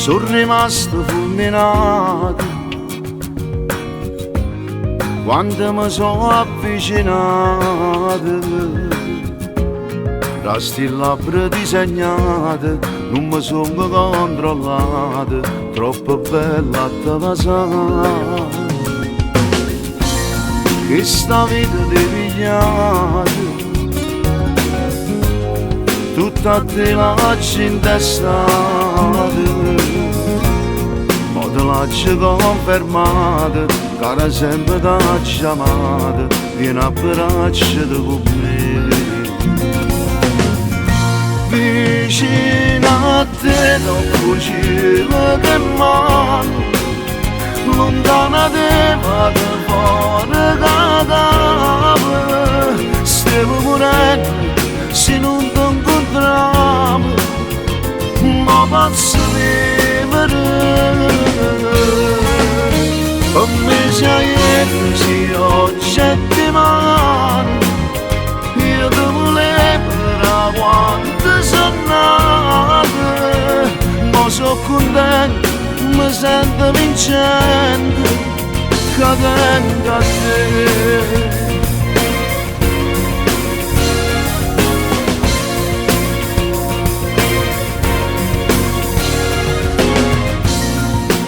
sono rimasto fulminato quando mi sono avvicinato, rasti labbra disegnate, non mi sono controllate, troppo bella a te passare. Che sta vita di pigliate, tutta te l'hai intestate, ma te l'hai confermata, cara sempre t'ha chiamata, vieni a braccia con me. Vicino a te dopo cielo che mano, lontana te vado fuori cadavere, stiamo morendo se non ti incontriamo, ma posso vivere. Per me sei ieri, sì, oggi è domani, io ti volevo da quando sono nato, ma sono contento, mi sento vincente, cadendo a te.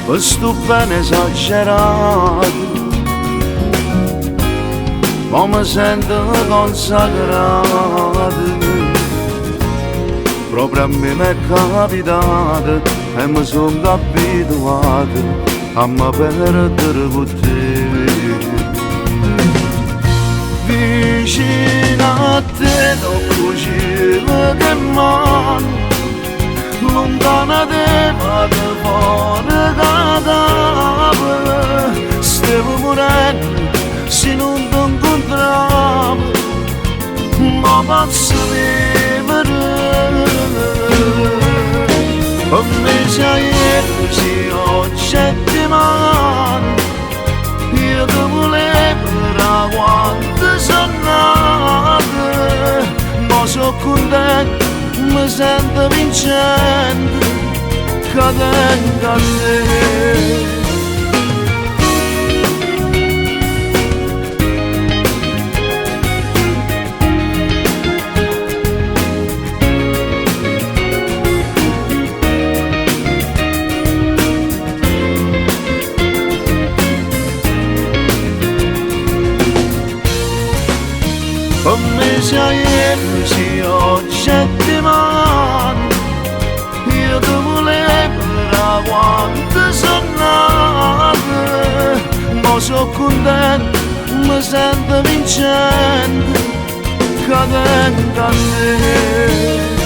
Questo bene esagerato, ma mi sento consacrato, proprio a me mi è capitato e mi sono abituato a mi perdere con te. Vicino a te dopo cielo che mano, lontana te vado fuori cadavere, stiamo morendo se non ti incontriamo, ma posso vivere. Per me sei ieri, sì, oggi è domani, io ti volevo da quando sono nato, ma sono contento, mi sento vincente, cadendo a te. Per me sei ieri, sì, oggi è domani, io ti volevo da quando sono nato, ma sono contento, mi sento vincente, cadendo a te.